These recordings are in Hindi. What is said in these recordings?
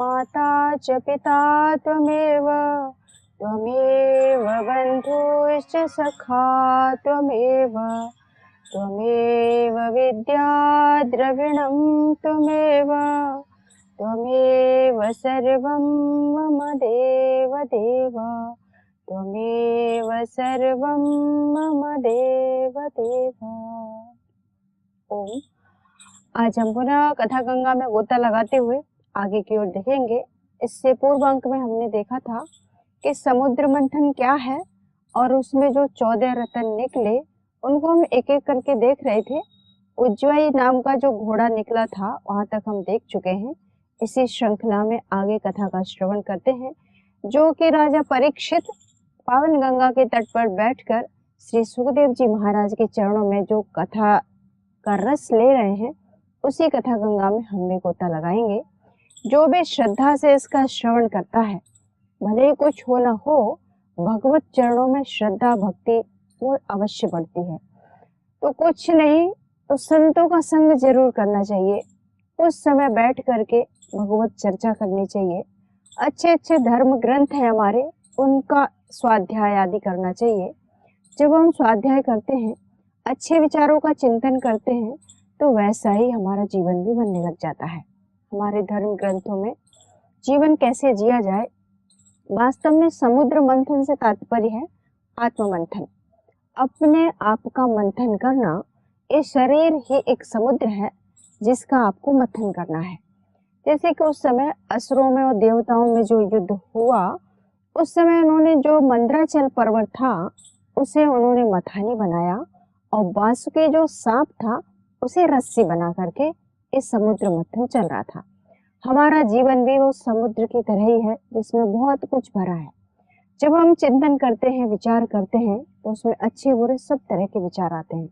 माता च पिता त्वमेव त्वमेव बन्धुश्च सखा त्वमेव त्वमेव विद्या द्रविणं त्वमेव त्वमेव सर्वं मम देव देव त्वमेव सर्वं मम देव देव। ओम। आज हम पुनः कथा गंगा में गोता लगाते हुए आगे की ओर देखेंगे। इससे पूर्व अंक में हमने देखा था कि समुद्र मंथन क्या है और उसमें जो 14 रत्न निकले उनको हम एक एक करके देख रहे थे। उज्जयी नाम का जो घोड़ा निकला था वहां तक हम देख चुके हैं। इसी श्रृंखला में आगे कथा का श्रवण करते हैं, जो कि राजा परीक्षित पावन गंगा के तट पर बैठकर श्री सुखदेव जी महाराज के चरणों में जो कथा का रस ले रहे हैं, उसी कथा गंगा में हम भी गोता लगाएंगे। जो भी श्रद्धा से इसका श्रवण करता है, भले ही कुछ हो ना हो, भगवत चरणों में श्रद्धा भक्ति वो अवश्य बढ़ती है। तो कुछ नहीं तो संतों का संग जरूर करना चाहिए, उस समय बैठ करके भगवत चर्चा करनी चाहिए। अच्छे अच्छे धर्म ग्रंथ है हमारे, उनका स्वाध्याय आदि करना चाहिए। जब हम स्वाध्याय करते हैं, अच्छे विचारों का चिंतन करते हैं, तो वैसा ही हमारा जीवन भी बनने लग जाता है। हमारे धर्म ग्रंथों में जीवन कैसे जिया जाए, वास्तव में समुद्र मंथन से तात्पर्य है आत्म मंथन। अपने आप का मंथन करना। ये शरीर ही एक समुद्र है जिसका आपको मंथन करना है। जैसे कि उस समय असुरों में और देवताओं में जो युद्ध हुआ, उस समय उन्होंने जो मंदराचल पर्वत था उसे उन्होंने मथानी बनाया और वासुकी जो सांप था उसे रस्सी बना करके इस समुद्र मंथन चल रहा था। हमारा जीवन भी वो समुद्र की तरह ही है जिसमें बहुत कुछ भरा है। जब हम चिंतन करते हैं, विचार करते हैं, तो उसमें अच्छे बुरे सब तरह के विचार आते हैं।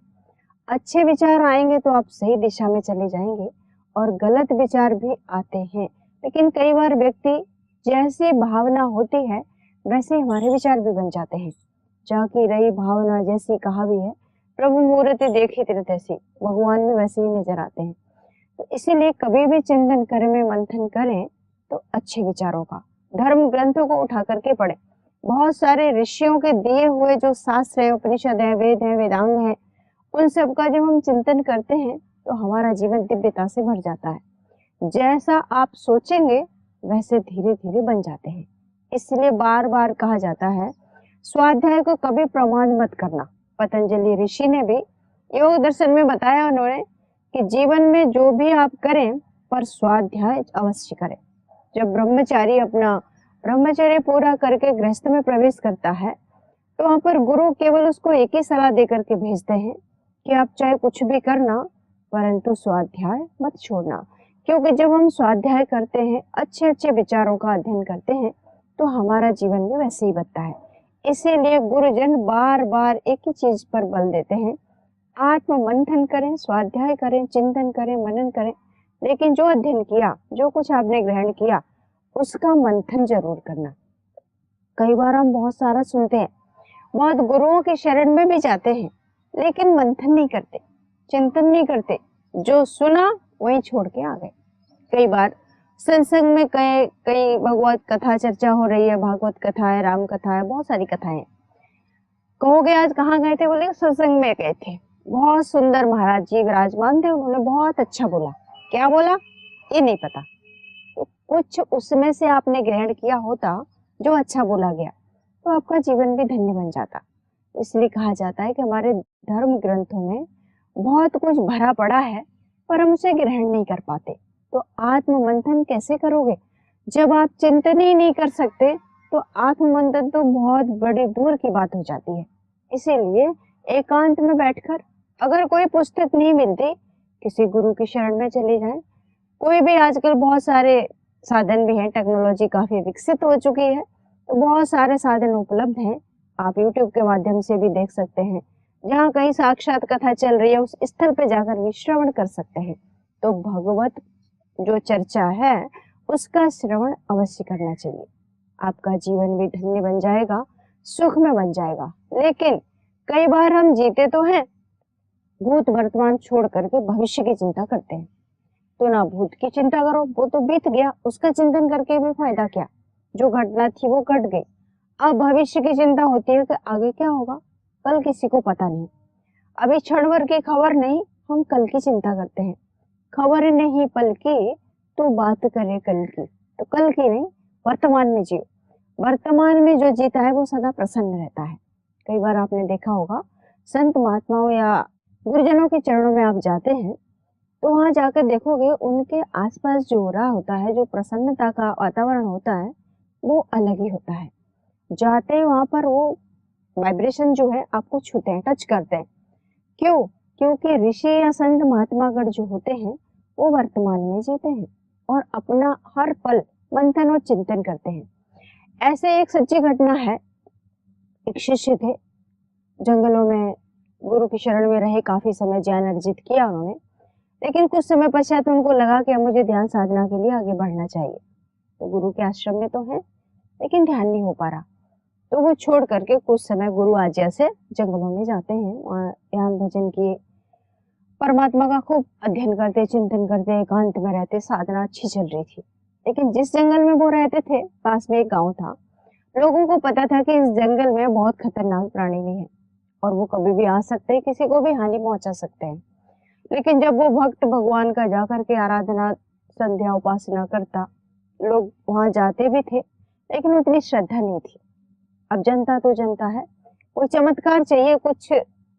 अच्छे विचार आएंगे तो आप सही दिशा में चले जाएंगे और गलत विचार भी आते हैं। लेकिन कई बार व्यक्ति जैसी भावना होती है वैसे हमारे विचार भी बन जाते हैं। जाकी रही भावना जैसी कहा भी है, प्रभु मूर्ति देखी तेरे तैसी, भगवान भी वैसे ही नजर आते हैं। तो इसीलिए कभी भी चिंतन करें में मंथन करें तो अच्छे विचारों का, धर्म ग्रंथों को उठा करके पढ़ें। बहुत सारे ऋषियों के दिए हुए जो शास्त्र है, उपनिषद है, वेद है, वेदांग है, उन सब का जब हम चिंतन करते हैं तो हमारा जीवन दिव्यता से भर जाता है। जैसा आप सोचेंगे वैसे धीरे धीरे बन जाते हैं। इसलिए बार बार कहा जाता है स्वाध्याय को कभी प्रमाद मत करना। पतंजलि ऋषि ने भी योग दर्शन में बताया उन्होंने कि जीवन में जो भी आप करें पर स्वाध्याय अवश्य करें। जब ब्रह्मचारी अपना ब्रह्मचर्य पूरा करके गृहस्थ में प्रवेश करता है तो वहां पर गुरु केवल उसको एक ही सलाह दे करके भेजते हैं कि आप चाहे कुछ भी करना परंतु स्वाध्याय मत छोड़ना। क्योंकि जब हम स्वाध्याय करते हैं, अच्छे अच्छे विचारों का अध्ययन करते हैं, तो हमारा जीवन भी वैसे ही बनता है। इसीलिए गुरुजन बार बार एक ही चीज पर बल देते हैं, आत्म मंथन करें, स्वाध्याय करें, चिंतन करें, मनन करें, लेकिन जो अध्ययन किया, जो कुछ आपने ग्रहण किया, उसका मंथन जरूर करना। कई बार हम बहुत सारा सुनते हैं, बहुत गुरुओं के शरण में भी जाते हैं, लेकिन मंथन नहीं करते, चिंतन नहीं करते, जो सुना वही छोड़ के आ गए। कई बार सत्संग में कई भगवत कथा चर्चा हो रही है, भागवत कथा है, राम कथा है, बहुत सारी कथाएं। कहोगे आज कहाँ गए थे? बोले सत्संग में गए थे, बहुत सुंदर महाराज जी विराजमान थे, उन्होंने बहुत अच्छा बोला। क्या बोला ये नहीं पता, तो कुछ उसमें से आपने ग्रहण किया होता जो अच्छा बोला गया, तो आपका जीवन भी धन्य बन जाता। इसलिए कहा जाता है कि हमारे धर्म ग्रंथों में बहुत कुछ भरा पड़ा है पर हम उसे ग्रहण नहीं कर पाते। तो आत्म मंथन कैसे करोगे जब आप चिंतन ही नहीं कर सकते? तो आत्म मंथन तो बहुत बड़ी दूर की बात हो जाती है। इसीलिए एकांत में बैठकर, अगर कोई पुस्तक नहीं मिलती, किसी गुरु की शरण में चले जाएं। कोई भी आजकल बहुत सारे साधन भी हैं, टेक्नोलॉजी काफी विकसित हो चुकी है, तो बहुत सारे साधन उपलब्ध हैं। आप YouTube के माध्यम से भी देख सकते हैं, जहाँ कहीं साक्षात कथा चल रही है उस स्थल पे जाकर भी श्रवण कर सकते हैं। तो भगवत जो चर्चा है उसका श्रवण अवश्य करना चाहिए। आपका जीवन भी धन्य बन जाएगा, सुख में बन जाएगा। लेकिन कई बार हम जीते तो हैं, भूत वर्तमान छोड़ करके भविष्य की चिंता करते हैं। तो ना भूत की चिंता करो, वो तो बीत गया, उसका चिंतन करके भी फायदा क्या, जो घटना थी वो घट गई। अब भविष्य की चिंता होती है कि आगे क्या होगा, कल किसी को पता नहीं। अभी क्षण भर की खबर नहीं, हम कल की चिंता करते हैं। खबर नहीं पल की, तो बात करे कल की। तो कल की नहीं, वर्तमान में जियो। वर्तमान में जो जीता है वो सदा प्रसन्न रहता है। कई बार आपने देखा होगा, संत महात्माओं या गुरुजनों के चरणों में आप जाते हैं, तो वहां जाकर देखोगे उनके आसपास जो हो रहा होता है, जो प्रसन्नता का वातावरण होता है, वो अलग ही होता है। जाते ही वहां पर वो वाइब्रेशन जो है आपको छूते हैं, टच करते हैं। क्यों? क्योंकि ऋषि या संत महात्मागण जो होते हैं वो वर्तमान में जीते हैं और अपना हर पल मंथन और चिंतन करते हैं। ऐसे एक सच्ची घटना है, एक शिष्य थे, जंगलों में गुरु की शरण में रहे, काफी समय ज्ञान अर्जित किया उन्होंने, लेकिन कुछ समय पश्चात उनको लगा कि अब मुझे ध्यान साधना के लिए आगे बढ़ना चाहिए। तो गुरु के आश्रम में तो है, लेकिन ध्यान नहीं हो पा रहा। तो वो छोड़ करके कुछ समय गुरु आज्ञा से जंगलों में जाते हैं, वहाँ ध्यान भजन किए, परमात्मा का खूब अध्ययन करते, चिंतन करते, एकांत में रहते, साधना अच्छी चल रही थी। लेकिन जिस जंगल में वो रहते थे, पास में एक गांव था। लोगों को पता था कि इस जंगल में बहुत खतरनाक प्राणी भी है और वो कभी भी आ सकते हैं, किसी को भी हानि पहुंचा सकते हैं। लेकिन जब वो भक्त भगवान का जाकर के आराधना, संध्या, उपासना करता, लोग वहां जाते भी थे, लेकिन उतनी श्रद्धा नहीं थी। अब जनता तो जनता है, कोई चमत्कार चाहिए कुछ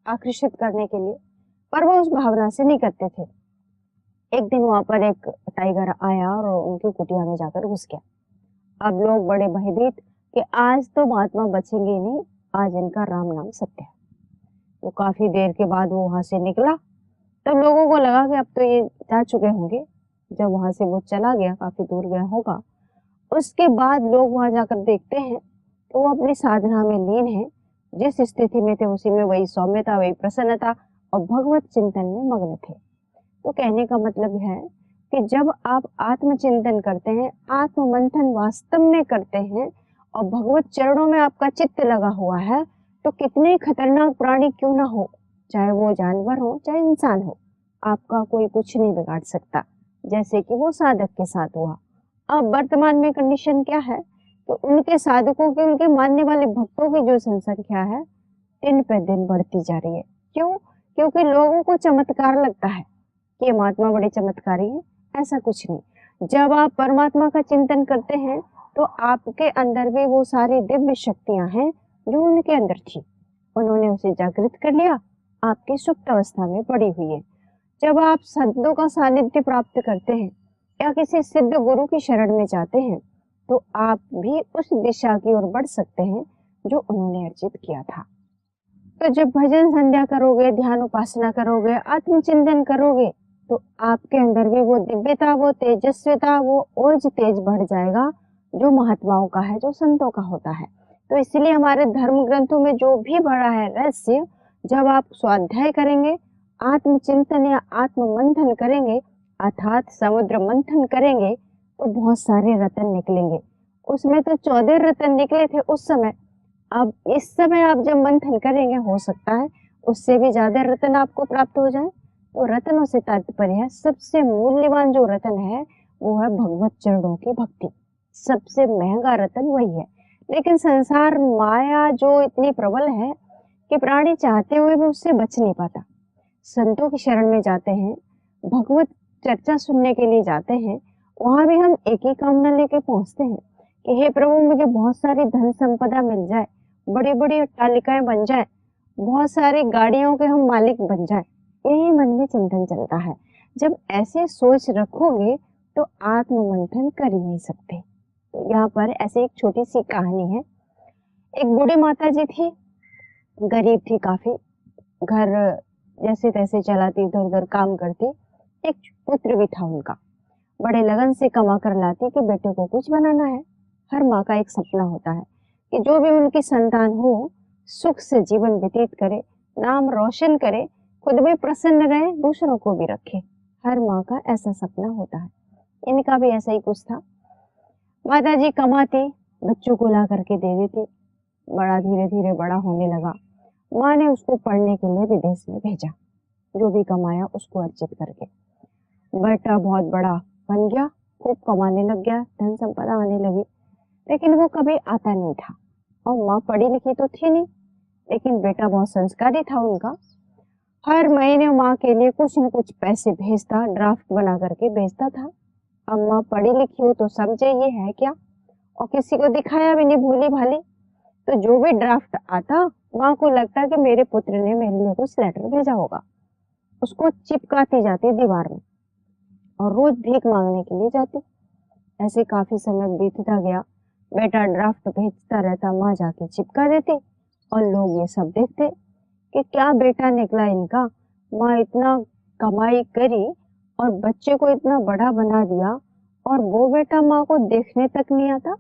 आकर्षित करने के लिए, पर वो उस भावना से नहीं करते थे। एक दिन वहां पर एक टाइगर आया और उनकी कुटिया में जाकर घुस गया। अब लोग बड़े भयभीत कि आज तो महात्मा बचेंगे ही नहीं, आज इनका राम नाम सत्य है। तो काफी देर के बाद वो वहां से निकला, तब लोगों को लगा कि अब तो ये जा चुके होंगे। जब वहां से वो चला गया, काफी दूर गया होगा, उसके बाद लोग वहां जाकर देखते हैं तो वो अपनी साधना में लीन है। जिस स्थिति में थे उसी में वही सौम्यता, वही प्रसन्नता और भगवत चिंतन में मग्न थे। तो कहने का मतलब है कि जब आप आत्मचिंतन करते हैं, आत्म मंथन वास्तव में करते हैं और भगवत चरणों में आपका चित्त लगा हुआ है, तो कितने खतरनाक प्राणी क्यों ना हो, चाहे वो जानवर हो चाहे इंसान हो, आपका कोई कुछ नहीं बिगाड़ सकता, जैसे कि वो साधक के साथ हुआ। अब वर्तमान में कंडीशन क्या है, तो उनके साधकों की, उनके मानने वाले भक्तों की जो जनसंख्या है दिन पे दिन बढ़ती जा रही है। क्यों? क्योंकि लोगों को चमत्कार लगता है कि ये महात्मा बड़े चमत्कारी है। ऐसा कुछ नहीं, जब आप परमात्मा का चिंतन करते हैं तो आपके अंदर भी वो सारी दिव्य शक्तियां हैं जो उनके अंदर थी, उन्होंने उसे जागृत कर लिया, आपकी सुप्त अवस्था में पड़ी हुई है। जब आप संतों का सानिध्य प्राप्त करते हैं या किसी सिद्ध गुरु की शरण में जाते हैं, तो आप भी उस दिशा की ओर बढ़ सकते हैं जो उन्होंने अर्जित किया था। तो जब भजन संध्या करोगे, ध्यान उपासना करोगे, आत्मचिंतन करोगे, तो आपके अंदर भी वो दिव्यता, वो तेजस्विता, वो ओज तेज बढ़ जाएगा जो महात्माओं का है, जो संतों का होता है। तो इसलिए हमारे धर्म ग्रंथों में जो भी बड़ा है रहस्य, जब आप स्वाध्याय करेंगे, आत्मचिंतन या आत्म मंथन करेंगे, अर्थात समुद्र मंथन करेंगे, तो बहुत सारे रत्न निकलेंगे। उसमें तो 14 रत्न निकले थे उस समय। अब इस समय आप जब मंथन करेंगे, हो सकता है उससे भी ज्यादा रत्न आपको प्राप्त हो जाए। तो रत्नों से तात्पर्य है, सबसे मूल्यवान जो रत्न है वो है भगवत चरणों की भक्ति। सबसे महंगा रत्न वही है। लेकिन संसार माया जो इतनी प्रबल है कि प्राणी चाहते हुए भी उससे बच नहीं पाता। संतों की शरण में जाते हैं, भगवत चर्चा सुनने के लिए जाते हैं, वहां भी हम एक ही कामना लेके पहुंचते हैं कि हे प्रभु, मुझे बहुत सारी धन संपदा मिल जाए, बड़ी बड़ी अट्टालिकाएं बन जाए, बहुत सारी गाड़ियों के हम मालिक बन जाए, यही मन में चिंतन चलता है। जब ऐसे सोच रखोगे तो आत्म मंथन कर ही नहीं सकते। तो यहाँ पर ऐसे एक छोटी सी कहानी है। एक बूढ़ी माता जी थी, गरीब थी काफी, घर जैसे तैसे चलाती, इधर उधर काम करती। एक पुत्र भी था उनका, बड़े लगन से कमा कर लाती कि बेटे को कुछ बनाना है। हर माँ का एक सपना होता है कि जो भी उनकी संतान हो, सुख से जीवन व्यतीत करे, नाम रोशन करे, खुद भी प्रसन्न रहे, दूसरों को भी रखे। हर माँ का ऐसा सपना होता है। इनका भी ऐसा ही कुछ था। माता जी कमाती, बच्चों को ला करके दे देती। बड़ा धीरे धीरे बड़ा होने लगा। माँ ने उसको पढ़ने के लिए विदेश में भेजा, जो भी कमाया उसको अर्जित करके। बेटा बहुत बड़ा बन गया, खूब कमाने लग गया, धन संपदा आने लगी, लेकिन वो कभी आता नहीं था। और माँ पढ़ी लिखी तो थी नहीं, लेकिन बेटा बहुत संस्कारी था उनका। हर महीने माँ के लिए कुछ न कुछ पैसे भेजता, ड्राफ्ट बना करके भेजता था। अब माँ पढ़ी लिखी हो तो समझे ये है क्या, और किसी को दिखाया भी नहीं, भोली भाली। तो जो भी ड्राफ्ट आता, माँ को लगता कि मेरे पुत्र ने मेरे लिए कुछ लेटर भेजा होगा। उसको चिपकाती जाती दीवार में और रोज भीख मांगने के लिए जाती। ऐसे काफी समय बीतता गया। बेटा ड्राफ्ट भेजता रहता, माँ जाके चिपका देती और लोग ये सब देखते कि क्या बेटा निकला इनका। माँ इतना कमाई करी और बच्चे को इतना बड़ा बना दिया, और वो बेटा माँ को देखने तक नहीं आता।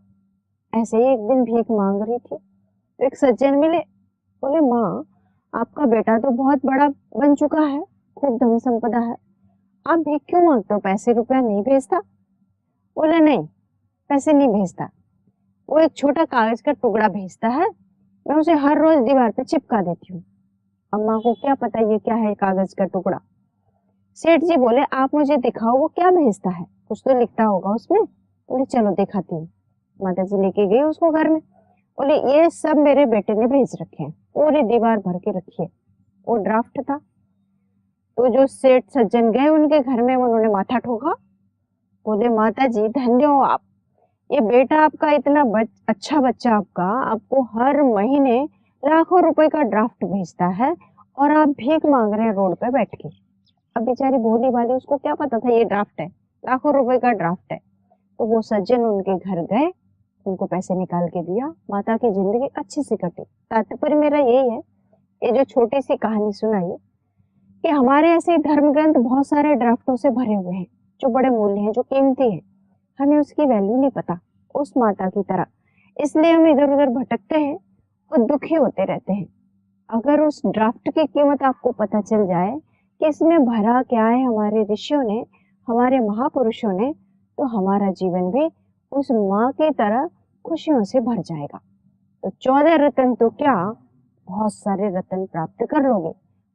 ऐसे ही एक दिन भीख मांग रही थी, तो एक सज्जन मिले। बोले, माँ आपका बेटा तो बहुत बड़ा बन चुका है, खूब धन संपदा है, आप भीख क्यों मांगते हो, पैसे रुपया नहीं भेजता? बोले, नहीं पैसे नहीं भेजता, वो एक छोटा कागज का टुकड़ा भेजता है, मैं उसे हर रोज दीवार पे चिपका देती हूँ। अम्मा को क्या पता ये क्या है कागज का टुकड़ा। सेठ जी बोले, आप मुझे दिखाओ वो क्या भेजता है, कुछ तो लिखता होगा उसमें। बोले, चलो दिखाती हूँ। माता जी लेके गई उसको घर में। बोले, ये सब मेरे बेटे ने भेज रखे हैं, पूरी दीवार भर के रखी है। वो ड्राफ्ट था। तो जो सेठ सज्जन गए उनके घर में, उन्होंने माथा ठोका। बोले, माता जी धन्य हो आप, ये बेटा आपका इतना अच्छा बच्चा आपका आपको हर महीने लाखों रुपए का ड्राफ्ट भेजता है, और आप भीख मांग रहे हैं रोड पे बैठ के। अब बेचारी भोली भाली, उसको क्या पता था ये ड्राफ्ट है, लाखों रुपए का ड्राफ्ट है। तो वो सज्जन उनके घर गए, उनको पैसे निकाल के दिया, माता की जिंदगी अच्छी सी कटी। तात्पर्य मेरा यही है, ये जो छोटी सी कहानी सुनाई, कि हमारे ऐसे धर्म ग्रंथ बहुत सारे ड्राफ्टों से भरे हुए हैं, जो बड़े मूल्य हैं, जो कीमती है, हमें उसकी वैल्यू नहीं पता उस माता की तरह, इसलिए हम इधर उधर भटकते हैं और दुखी होते रहते हैं। अगर उस ड्राफ्ट की कीमत आपको पता चल जाए कि इसमें भरा क्या है हमारे ऋषियों ने, हमारे महापुरुषों ने, तो हमारा जीवन भी उस माँ की तरह खुशियों से भर जाएगा। तो 14 रत्न तो क्या, बहुत सारे रत्न प्राप्त कर लोगे,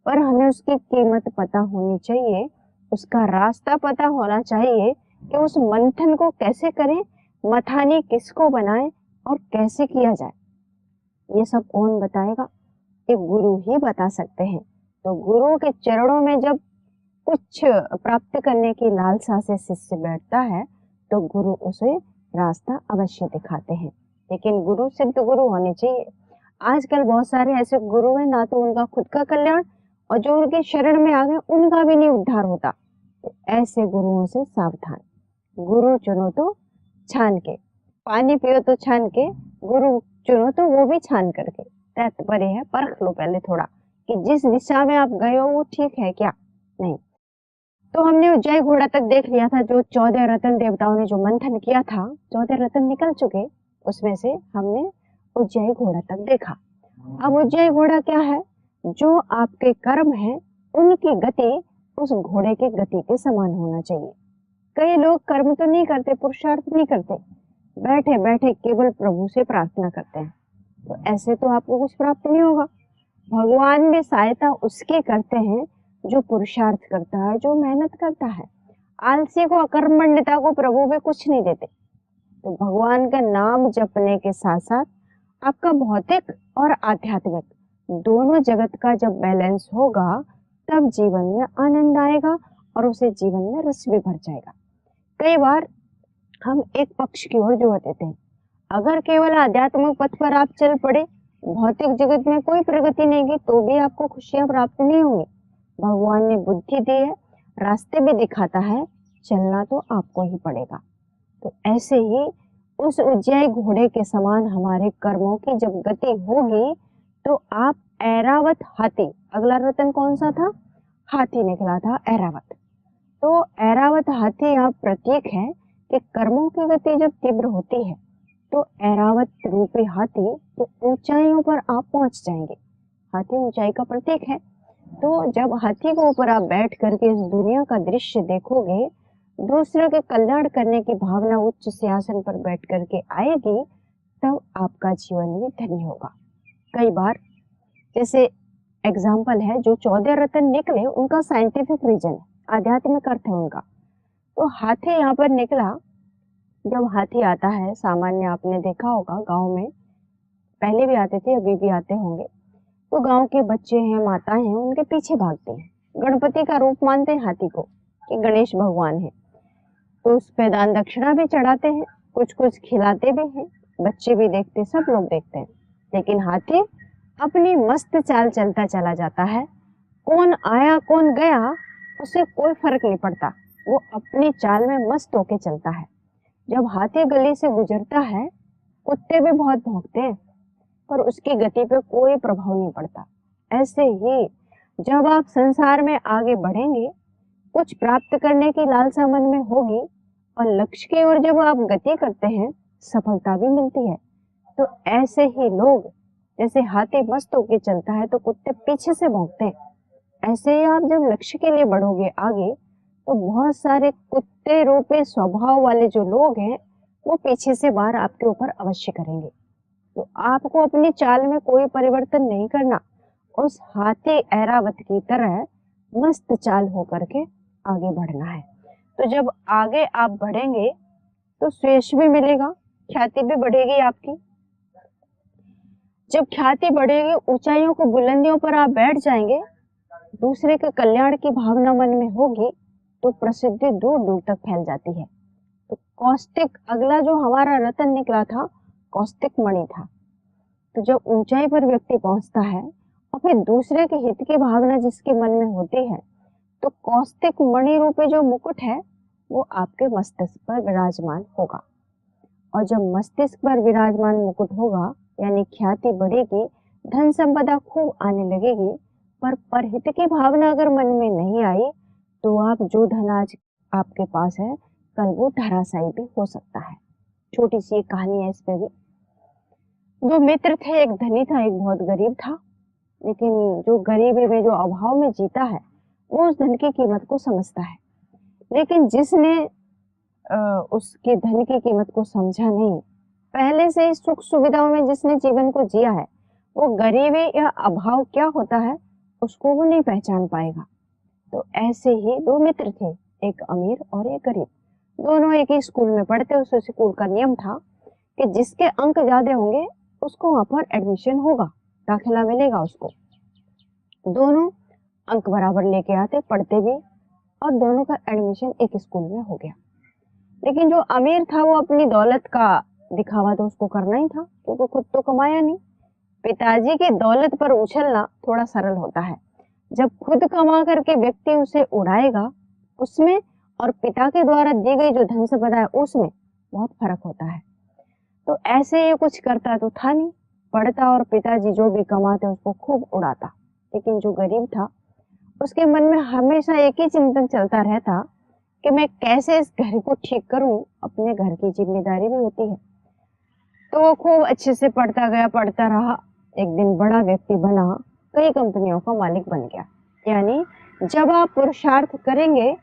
पर हमें उसकी कीमत पता होनी चाहिए, उसका रास्ता पता होना चाहिए कि उस मंथन को कैसे करें, मथानी किसको बनाए और कैसे किया जाए। ये सब कौन बताएगा? ये गुरु ही बता सकते हैं। तो गुरु के चरणों में जब कुछ प्राप्त करने की लालसा से शिष्य बैठता है, तो गुरु उसे रास्ता अवश्य दिखाते हैं। लेकिन गुरु सिद्ध गुरु होने चाहिए। आजकल बहुत सारे ऐसे गुरु हैं, ना तो उनका खुद का कल्याण, और जो उनके शरण में आ गए उनका भी नहीं उद्धार होता। तो ऐसे गुरुओं से सावधान। गुरु चुनो तो छान के, पानी पियो तो छान के, गुरु चुनो तो वो भी छान करके। तात्पर्य है, परख लो पहले थोड़ा कि जिस दिशा में आप गए हो वो ठीक है क्या नहीं। तो हमने उज्जैय घोड़ा तक देख लिया था, जो 14 रत्न देवताओं ने जो मंथन किया था, 14 रत्न निकल चुके, उसमें से हमने उज्जैय घोड़ा तक देखा। अब उज्जैय घोड़ा क्या है? जो आपके कर्म है उनकी गति उस घोड़े की गति के समान होना चाहिए। कई लोग कर्म तो नहीं करते, पुरुषार्थ नहीं करते, बैठे बैठे केवल प्रभु से प्रार्थना करते हैं, तो ऐसे तो आपको कुछ प्राप्त नहीं होगा। भगवान भी सहायता उसकी करते हैं जो पुरुषार्थ करता है, जो मेहनत करता है। आलसी को, अकर्मण्यता को प्रभु भी कुछ नहीं देते। तो भगवान का नाम जपने के साथ साथ आपका भौतिक और आध्यात्मिक दोनों जगत का जब बैलेंस होगा, तब जीवन में आनंद आएगा और उसे जीवन में रस भी भर जाएगा। कई बार हम एक पक्ष की ओर जोड़ देते हैं। अगर केवल आध्यात्मिक पथ पर आप चल पड़े, भौतिक जगत में कोई प्रगति नहीं की, तो भी आपको खुशियां प्राप्त नहीं होंगी। भगवान ने बुद्धि दी है, रास्ते भी दिखाता है, चलना तो आपको ही पड़ेगा। तो ऐसे ही उस उज्जैय घोड़े के समान हमारे कर्मों की जब गति होगी, तो आप ऐरावत हाथी, अगला रत्न कौन सा था? हाथी निकला था, ऐरावत। तो ऐरावत हाथी यहाँ प्रतीक है कि कर्मों की गति जब तीव्र होती है, तो ऐरावत रूपी हाथी तो ऊंचाइयों पर आप पहुंच जाएंगे। हाथी ऊंचाई का प्रतीक है। तो जब हाथी के ऊपर आप बैठ करके इस दुनिया का दृश्य देखोगे, दूसरों के कल्याण करने की भावना उच्च सिंहासन पर बैठ करके आएगी, तब आपका जीवन भी धन्य होगा। कई बार जैसे एग्जाम्पल है, जो 14 रत्न निकले उनका साइंटिफिक रीजन है, आध्यात्मिक अर्थ है उनका। तो हाथी यहाँ पर निकला। जब हाथी आता है, सामान्य आपने देखा होगा गांव में, पहले भी आते थे, अभी भी आते होंगे, तो गांव के बच्चे हैं, माताएं हैं, उनके पीछे भागते हैं। गणपति का रूप मानते हैं हाथी को कि गणेश भगवान है, तो उस पे दान दक्षिणा भी चढ़ाते हैं, कुछ कुछ खिलाते भी हैं, बच्चे भी देखते, सब लोग देखते हैं। लेकिन हाथी अपनी मस्त चाल चलता चला जाता है। कौन आया कौन गया उसे कोई फर्क नहीं पड़ता, वो अपनी चाल में मस्त होके चलता है। जब हाथी गली से गुजरता है, कुत्ते भी बहुत भौंकते हैं, पर उसकी गति पे कोई प्रभाव नहीं पड़ता। ऐसे ही जब आप संसार में आगे बढ़ेंगे, कुछ प्राप्त करने की लालसा मन में होगी और लक्ष्य की ओर जब आप गति करते हैं, सफलता भी मिलती है। तो ऐसे ही लोग, जैसे हाथी मस्त होके चलता है तो कुत्ते पीछे से भौंकते हैं, ऐसे ही आप जब लक्ष्य के लिए बढ़ोगे आगे, तो बहुत सारे कुत्ते रूपी स्वभाव वाले जो लोग हैं, वो पीछे से वार आपके ऊपर अवश्य करेंगे। तो आपको अपनी चाल में कोई परिवर्तन नहीं करना, उस हाथी ऐरावत की तरह मस्त चाल होकर के आगे बढ़ना है। तो जब आगे आप बढ़ेंगे तो यश भी मिलेगा, ख्याति भी बढ़ेगी आपकी। जब ख्याति बढ़ेगी, ऊंचाइयों को बुलंदियों पर आप बैठ जाएंगे, दूसरे के कल्याण की भावना मन में होगी, तो प्रसिद्धि दूर दूर तक फैल जाती है। तो कौस्तिक, अगला जो हमारा रतन निकला था, कौस्तिक मणि था। तो जब ऊंचाई पर व्यक्ति पहुंचता है और फिर दूसरे के हित की भावना जिसके मन में होती है, तो कौस्तिक मणि रूपी जो मुकुट है, वो आपके मस्तिष्क पर विराजमान होगा। और जब मस्तिष्क पर विराजमान मुकुट होगा, यानी ख्याति बढ़ेगी, धन संपदा खूब आने लगेगी, पर परहित की भावना अगर मन में नहीं आई, तो आप जो धन आज आपके पास है, कल वो धराशायी भी हो सकता है। छोटी सी एक कहानी है इस पे भी। दो मित्र थे, एक धनी था, एक बहुत गरीब था। लेकिन जो गरीबी में, जो अभाव में जीता है, वो उस धन की कीमत को समझता है। लेकिन जिसने उसके धन की कीमत को समझा नहीं, पहले से ही सुख सुविधाओं में जिसने जीवन को जिया है, वो गरीबी या अभाव क्या होता है उसको वो नहीं पहचान पाएगा। तो ऐसे ही दो मित्र थे, एक अमीर और एक गरीब। दोनों एक ही स्कूल में पढ़ते। उस स्कूल का नियम था कि जिसके अंक ज्यादा होंगे उसको वहां पर एडमिशन होगा, दाखिला मिलेगा उसको। दोनों अंक बराबर लेके आते, पढ़ते भी, और दोनों का एडमिशन एक स्कूल में हो गया। लेकिन जो अमीर था वो अपनी दौलत का दिखावा तो उसको करना ही था, क्योंकि खुद तो कमाया नहीं। पिताजी की दौलत पर उछलना थोड़ा सरल होता है, जब खुद कमा करके व्यक्ति उसे उड़ाएगा, उसमें और पिता के द्वारा दी गई जो धन संपदा है उसमें बहुत फर्क होता है। तो ऐसे ये कुछ करता तो था नहीं, पढ़ता और पिताजी जो भी कमाते उसको खूब उड़ाता। लेकिन जो गरीब था, उसके मन में हमेशा एक ही चिंतन चलता रहता कि मैं कैसे इस घर को ठीक करूं, अपने घर की जिम्मेदारी भी होती है। तो वो खूब अच्छे से पढ़ता गया, पढ़ता रहा, एक दिन बड़ा व्यक्ति बना, कई कंपनियों का मालिक बन गया। यानी जब आप पुरुषार्थ करेंगे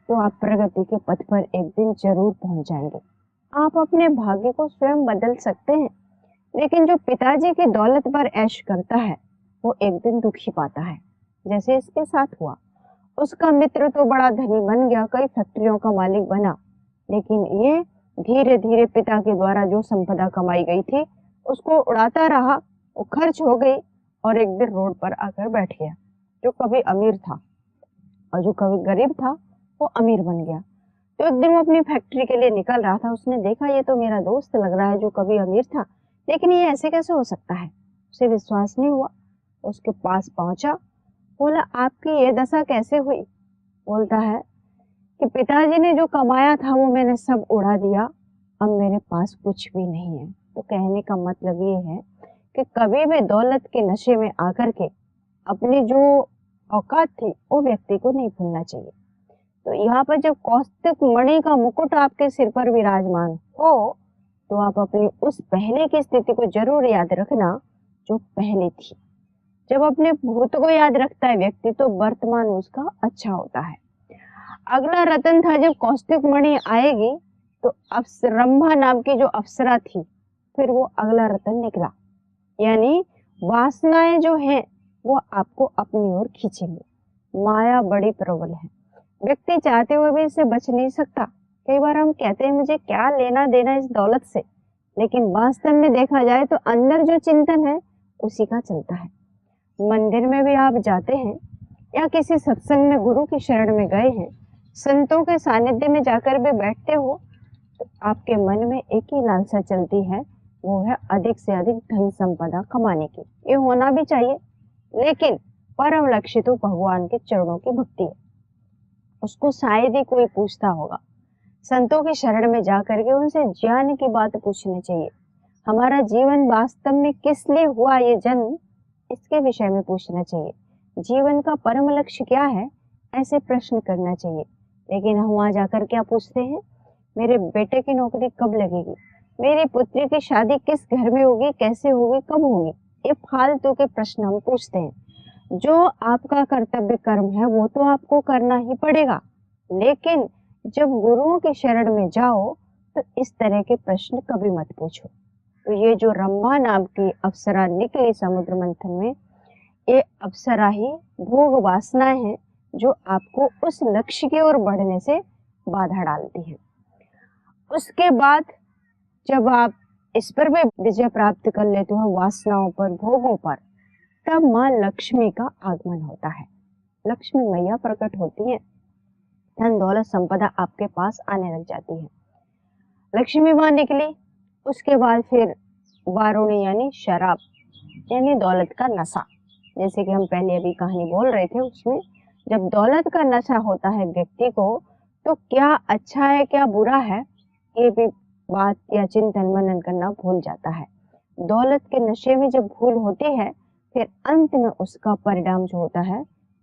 तो आप प्रगति के पथ पर एक दिन जरूर पहुंच जाएंगे। आप अपने भाग्य को स्वयं बदल सकते हैं। लेकिन जो पिताजी की दौलत पर ऐश करता है, वो एक दिन दुखी पाता है, जैसे इसके साथ हुआ। उसका मित्र तो बड़ा धनी बन गया, कई फैक्ट्रियों का मालिक बना, लेकिन ये धीरे धीरे पिता के द्वारा जो संपदा कमाई गई थी उसको उड़ाता रहा, वो खर्च हो गई और एक दिन रोड पर आकर बैठ गया। जो कभी अमीर था और जो कभी गरीब था, वो अमीर बन गया। तो एक दिन वो अपनी फैक्ट्री के लिए निकल रहा था, उसने देखा ये तो मेरा दोस्त लग रहा है जो कभी अमीर था, लेकिन ये ऐसे कैसे हो सकता है। उसे विश्वास नहीं हुआ, उसके पास पहुंचा, बोला आपकी ये दशा कैसे हुई। बोलता है कि पिताजी ने जो कमाया था वो मैंने सब उड़ा दिया, अब मेरे पास कुछ भी नहीं है। तो कहने का मतलब ये है कि कभी भी दौलत के नशे में आकर के अपनी जो औकात थी वो व्यक्ति को नहीं भूलना चाहिए। तो यहाँ पर जब कौस्तुभ मणि का मुकुट आपके सिर पर विराजमान हो, तो आप अपनी उस पहले की स्थिति को जरूर याद रखना जो पहले थी। जब अपने भूत को याद रखता है व्यक्ति, तो वर्तमान उसका अच्छा होता है। अगला रतन था, जब कौस्तुभ मणि आएगी तो रंभा नाम की जो अप्सरा थी, फिर वो अगला रतन निकला। यानी वासनाएं जो हैं वो आपको अपनी ओर खींचेंगी। माया बड़ी प्रबल है, व्यक्ति चाहते हुए भी इससे बच नहीं सकता। कई बार हम कहते हैं मुझे क्या लेना देना इस दौलत से, लेकिन वास्तव में देखा जाए तो अंदर जो चिंतन है उसी का चलता है। मंदिर में भी आप जाते हैं या किसी सत्संग में गुरु की शरण में गए हैं, संतों के सानिध्य में जाकर भी बैठते हो, तो आपके मन में एक ही लालसा चलती है, वो है अधिक से अधिक धन संपदा कमाने की। ये होना भी चाहिए, लेकिन परम लक्ष्य तो भगवान के चरणों की भक्ति है। उसको शायद ही कोई पूछता होगा। संतों की शरण में जाकर के उनसे ज्ञान की बात पूछनी चाहिए। हमारा जीवन वास्तव में किस लिए हुआ ये जन्म, इसके विषय में पूछना चाहिए। जीवन का परम लक्ष्य क्या है, ऐसे प्रश्न करना चाहिए। लेकिन हम वहां जाकर क्या पूछते हैं, मेरे बेटे की नौकरी कब लगेगी, मेरी पुत्री की शादी किस घर में होगी, कैसे होगी, कब होगी। ये फालतू के प्रश्न हम पूछते हैं। जो आपका कर्तव्य कर्म है वो तो आपको करना ही पड़ेगा, लेकिन जब गुरुओं की शरण में जाओ तो इस तरह के प्रश्न कभी मत पूछो। तो ये जो रंभा नाम की अप्सरा निकली समुद्र मंथन में, ये अप्सरा ही भोग वासनाएं हैं जो आपको उस लक्ष्य की ओर बढ़ने से बाधा डालती है। उसके बाद जब आप इस पर भी विजय प्राप्त कर लेते हो, वासनाओं पर, भोगों पर, तब माँ लक्ष्मी का आगमन होता है। लक्ष्मी मैया प्रकट होती है, धन दौलत संपदा आपके पास आने लग जाती है। लक्ष्मी माँ निकली, उसके बाद फिर वारुणी यानी शराब यानी दौलत का नशा, जैसे कि हम पहले अभी कहानी बोल रहे थे, उसमें जब दौलत का नशा होता है व्यक्ति को, तो क्या अच्छा है क्या बुरा है ये भी बात या चिंतन मनन करना भूल जाता है। दौलत के नशे में जब भूल होती है, फिर अंत में उसका परिणाम जो होता है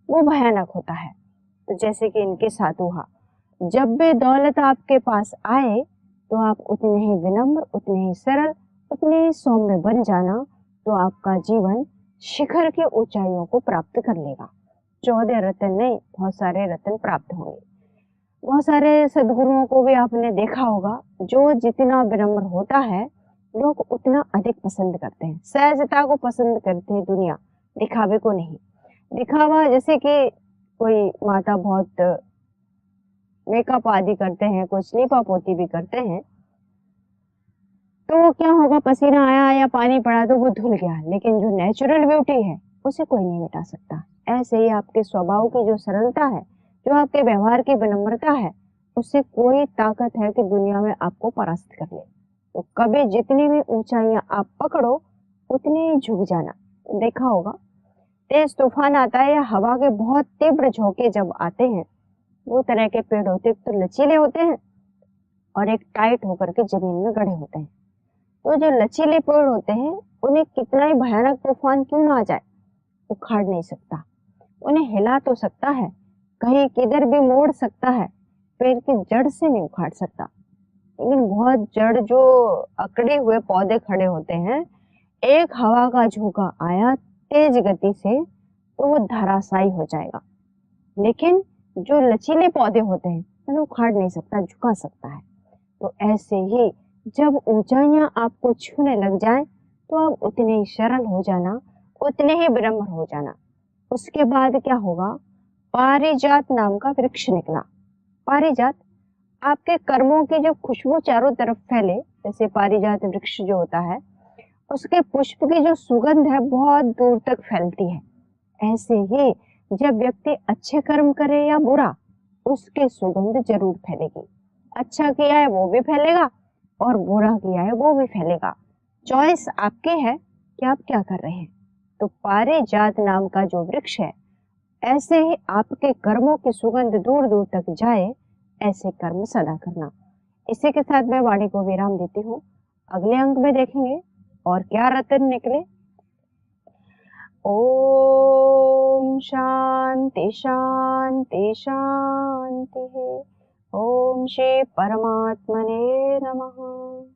वो भयानक होता है। तो जैसे कि इनके साथ हुआ, जब भी दौलत आपके पास आए तो आप उतने ही विनम्र, उतने ही सरल, उतने ही सौम्य बन जाना, तो आपका जीवन शिखर की ऊंचाइयों को प्राप्त कर लेगा। 14 रत्न नहीं, बहुत सारे रत्न प्राप्त होंगे। बहुत सारे सदगुरुओं को भी आपने देखा होगा, जो जितना विनम्र होता है लोग उतना अधिक पसंद करते हैं। सहजता को पसंद करते हैं दुनिया, दिखावे को नहीं। दिखावा जैसे कि कोई माता बहुत मेकअप आदि करते हैं, कुछ लीपा पोती भी करते हैं, तो क्या होगा, पसीना आया या पानी पड़ा तो वो धुल गया, लेकिन जो नेचुरल ब्यूटी है उसे कोई नहीं मिटा सकता। ऐसे ही आपके स्वभाव की जो सरलता है, जो आपके व्यवहार की विनम्रता है, उससे कोई ताकत है कि दुनिया में आपको परास्त कर ले। तो कभी जितनी भी ऊंचाइयां आप पकड़ो उतनी ही झुक जाना। देखा होगा, तेज तूफान आता है या हवा के बहुत तीव्र झोंके जब आते हैं, दो तरह के पेड़ होते हैं, तो लचीले होते हैं और एक टाइट होकर के जमीन में गड़े होते हैं। तो जो लचीले पेड़ होते हैं उन्हें कितना ही भयानक तूफान क्यों ना आ जाए, उखाड़ नहीं सकता। उन्हें हिला तो सकता है, कहीं किधर भी मोड़ सकता है, पेड़ की जड़ से नहीं उखाड़ सकता। लेकिन बहुत जड़ जो अकड़े हुए पौधे खड़े होते हैं, एक हवा का झोंका आया तेज गति से तो वो धराशायी हो जाएगा। लेकिन जो लचीले पौधे होते हैं उन्हें उखाड़ नहीं सकता, झुका सकता है। तो ऐसे ही जब ऊंचाइयां आपको छूने लग जाएं, तो आप उतने ही सरल हो जाना, उतने ही विनम्र हो जाना। उसके बाद क्या होगा, पारिजात नाम का वृक्ष निकला। पारिजात आपके कर्मों की जो खुशबू चारों तरफ फैले, जैसे पारिजात वृक्ष जो होता है उसके पुष्प की जो सुगंध है बहुत दूर तक फैलती है। ऐसे ही जब व्यक्ति अच्छे कर्म करे या बुरा, उसके सुगंध जरूर फैलेगी। अच्छा किया है वो भी फैलेगा और बुरा किया है वो भी फैलेगा। चॉइस आपकी है कि आप क्या कर रहे हैं। तो पारिजात नाम का जो वृक्ष है, ऐसे ही आपके कर्मों की सुगंध दूर दूर तक जाए, ऐसे कर्म सदा करना। इसी के साथ मैं वाणी को विराम देती हूँ। अगले अंक में देखेंगे और क्या रत्न निकले। ओम शांति शांति शांति। ओम श्री परमात्मने नमः।